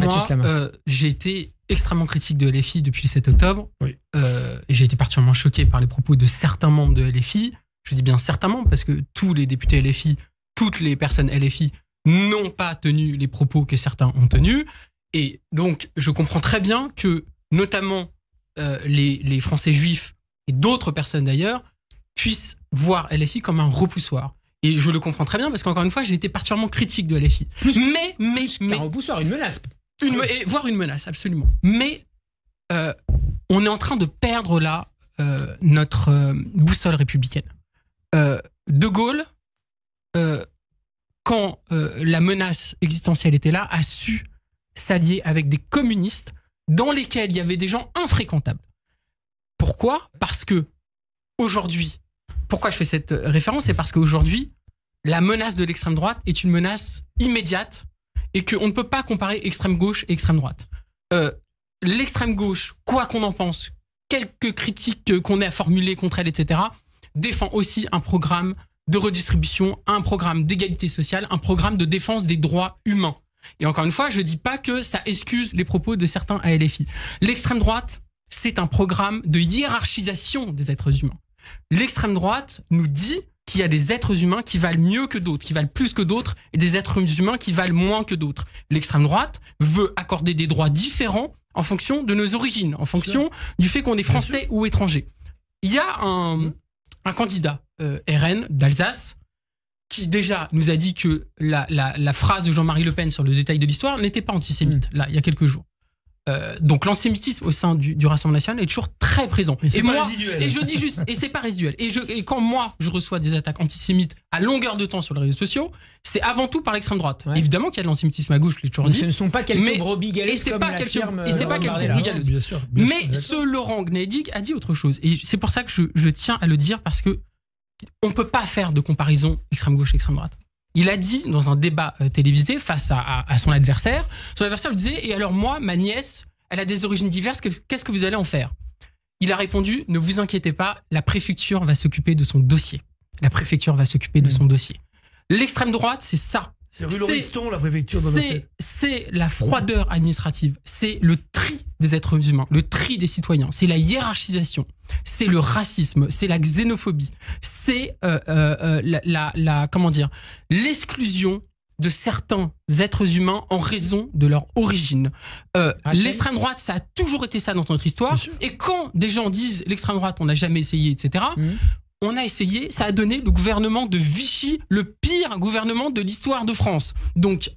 moi, j'ai été extrêmement critique de LFI depuis le 7 octobre. Oui. Et j'ai été particulièrement choqué par les propos de certains membres de LFI. Je dis bien certains membres parce que tous les députés LFI, toutes les personnes LFI n'ont pas tenu les propos que certains ont tenus. Et donc, je comprends très bien que, notamment, les Français juifs et d'autres personnes d'ailleurs puissent voir LFI comme un repoussoir. Et je le comprends très bien parce qu'encore une fois, j'ai été particulièrement critique de LFI. Mais un repoussoir, une menace. Voire une menace, absolument. Mais on est en train de perdre là notre boussole républicaine. De Gaulle, quand la menace existentielle était là, a su s'allier avec des communistes dans lesquels il y avait des gens infréquentables. Pourquoi ? Parce que aujourd'hui, pourquoi je fais cette référence ? C'est parce qu'aujourd'hui, la menace de l'extrême droite est une menace immédiate et qu'on ne peut pas comparer extrême gauche et extrême droite. L'extrême gauche, quoi qu'on en pense, quelques critiques qu'on ait à formuler contre elle, etc., défend aussi un programme de redistribution, un programme d'égalité sociale, un programme de défense des droits humains. Et encore une fois, je ne dis pas que ça excuse les propos de certains à LFI. L'extrême droite, c'est un programme de hiérarchisation des êtres humains. L'extrême droite nous dit qu'il y a des êtres humains qui valent mieux que d'autres, qui valent plus que d'autres, et des êtres humains qui valent moins que d'autres. L'extrême droite veut accorder des droits différents en fonction de nos origines, en fonction du fait qu'on est français ou étranger. Il y a un candidat RN d'Alsace qui déjà nous a dit que la phrase de Jean-Marie Le Pen sur le détail de l'histoire n'était pas antisémite, là, il y a quelques jours. Donc l'antisémitisme au sein du Rassemblement national est toujours très présent. Et moi, résiduel. Et je dis juste, et c'est pas résiduel. Et quand moi je reçois des attaques antisémites à longueur de temps sur les réseaux sociaux, c'est avant tout par l'extrême droite. Ouais. Évidemment qu'il y a de l'antisémisme à gauche, je l'ai toujours dit. Ce ne sont pas quelques brebis galeuses comme l'affirme. Et c'est pas quelques brebis galeuses. Mais ce Laurent Gneidig a dit autre chose. Et c'est pour ça que je tiens à le dire parce que on peut pas faire de comparaison extrême gauche et extrême droite. Il a dit dans un débat télévisé face à son adversaire lui disait « Et alors moi, ma nièce, elle a des origines diverses, qu'est-ce que vous allez en faire ?» Il a répondu « Ne vous inquiétez pas, la préfecture va s'occuper de son dossier. » La préfecture va s'occuper de son dossier. L'extrême droite, c'est ça. C'est rue Lauriston, la préfecture. C'est la froideur administrative, c'est le tri des êtres humains, le tri des citoyens, c'est la hiérarchisation, c'est le racisme, c'est la xénophobie, c'est comment dire, l'exclusion de certains êtres humains en raison de leur origine. L'extrême droite, ça a toujours été ça dans notre histoire. Et quand des gens disent l'extrême droite, on n'a jamais essayé, etc., on a essayé, ça a donné le gouvernement de Vichy, le pire gouvernement de l'histoire de France. Donc,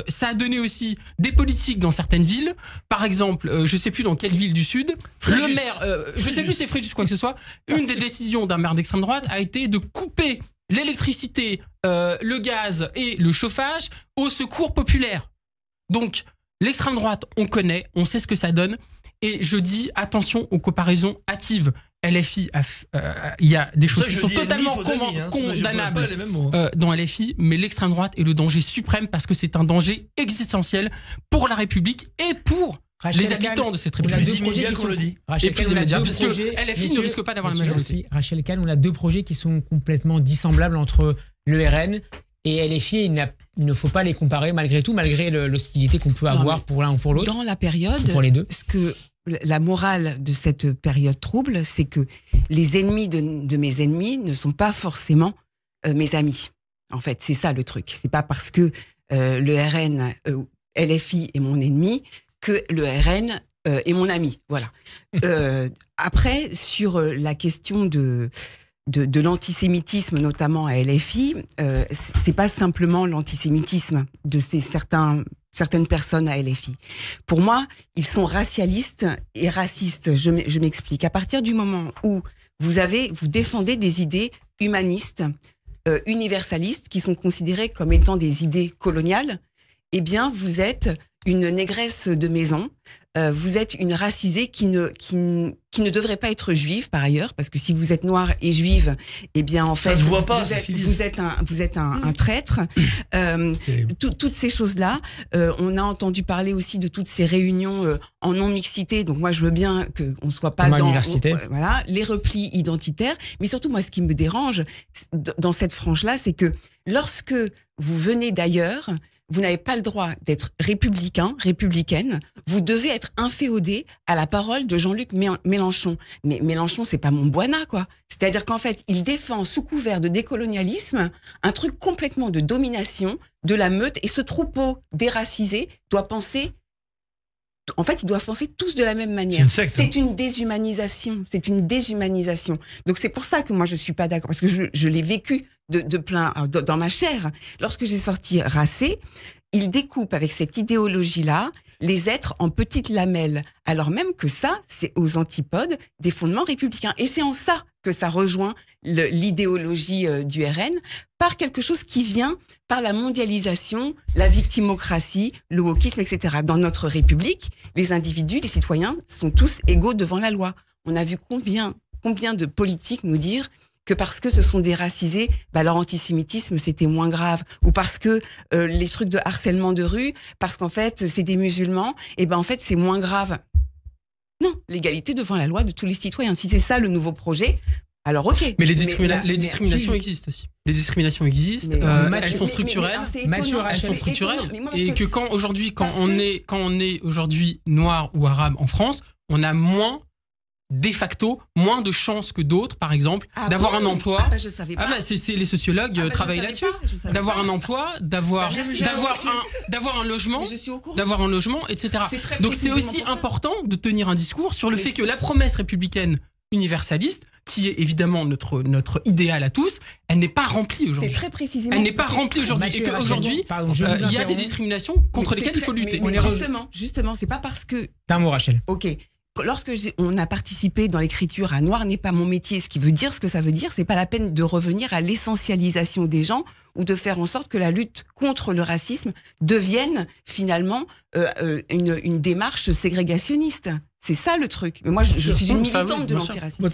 ça a donné aussi des politiques dans certaines villes. Par exemple, je ne sais plus dans quelle ville du Sud, le maire, je ne sais plus si c'est Fréjus quoi que ce soit, une des décisions d'un maire d'extrême droite a été de couper l'électricité, le gaz et le chauffage au secours populaire. Donc, l'extrême droite, on connaît, on sait ce que ça donne. Et je dis attention aux comparaisons hâtives. LFI, il y a des choses qui sont totalement condamnables dans LFI, mais l'extrême droite est le danger suprême parce que c'est un danger existentiel pour la République et pour les habitants de cette République. Plus immédiat qu'on le dit. Et plus immédiat, puisque LFI ne risque pas d'avoir la majorité. Rachel Kahn, on a deux projets qui sont complètement dissemblables entre le RN et LFI. Il ne faut pas les comparer malgré tout, malgré l'hostilité qu'on peut avoir pour l'un ou pour l'autre. Dans la période, pour les deux. La morale de cette période trouble, c'est que les ennemis de mes ennemis ne sont pas forcément mes amis. En fait, c'est ça le truc. C'est pas parce que le RN, LFI est mon ennemi que le RN est mon ami. Voilà. Après, sur la question de l'antisémitisme, notamment à LFI, c'est pas simplement l'antisémitisme de certaines personnes à LFI. Pour moi, ils sont racialistes et racistes. Je m'explique. À partir du moment où vous défendez des idées humanistes, universalistes, qui sont considérées comme étant des idées coloniales, eh bien, vous êtes une négresse de maison. Vous êtes une racisée qui ne devrait pas être juive par ailleurs, parce que si vous êtes noire et juive, eh bien en fait vous êtes un traître. Toutes ces choses-là, on a entendu parler aussi de toutes ces réunions en non-mixité. Donc moi je veux bien qu'on soit pas dans voilà les replis identitaires, mais surtout moi ce qui me dérange dans cette frange-là, c'est que lorsque vous venez d'ailleurs, vous n'avez pas le droit d'être républicain, républicaine. Vous devez être inféodé à la parole de Jean-Luc Mélenchon. Mais Mélenchon, c'est pas mon Montboina, quoi. C'est-à-dire qu'en fait, il défend sous couvert de décolonialisme un truc complètement de domination, de la meute. Et ce troupeau déracisé doit penser... En fait, ils doivent penser tous de la même manière. C'est une déshumanisation. C'est une déshumanisation. Donc, c'est pour ça que moi, je suis pas d'accord. Parce que je l'ai vécu de plein dans ma chair. Lorsque j'ai sorti Racé, il découpe avec cette idéologie-là les êtres en petites lamelles. Alors même que ça, c'est aux antipodes des fondements républicains. Et c'est en ça que ça rejoint l'idéologie du RN, par quelque chose qui vient par la mondialisation, la victimocratie, le wokisme, etc. Dans notre République, les individus, les citoyens sont tous égaux devant la loi. On a vu combien de politiques nous dire que parce que ce sont des racisés, leur antisémitisme c'était moins grave, ou parce que les trucs de harcèlement de rue, parce qu'en fait c'est des musulmans, et en fait c'est moins grave. Non, l'égalité devant la loi de tous les citoyens. Si c'est ça le nouveau projet, alors ok. Mais les discriminations existent aussi. Les discriminations existent, elles sont structurelles. Elles sont structurelles. Et que quand on est aujourd'hui noir ou arabe en France, on a de facto moins de chances que d'autres, par exemple, d'avoir un emploi. Je savais pas. C'est les sociologues travaillent là-dessus. D'avoir un emploi, d'avoir un logement, etc. Donc c'est aussi important de tenir un discours sur le fait que la promesse républicaine universaliste, qui est évidemment notre idéal à tous, elle n'est pas remplie aujourd'hui. C'est très précisément. Elle n'est pas remplie aujourd'hui. Et qu'aujourd'hui, il y a des discriminations contre lesquelles il faut lutter. Mais justement, c'est pas parce que... T'as un mot, Rachel. Ok. Lorsque on a participé dans l'écriture à Noir n'est pas mon métier, ce qui veut dire ce que ça veut dire, c'est pas la peine de revenir à l'essentialisation des gens ou de faire en sorte que la lutte contre le racisme devienne finalement une démarche ségrégationniste. C'est ça le truc. Mais moi, je suis une militante de l'antiracisme.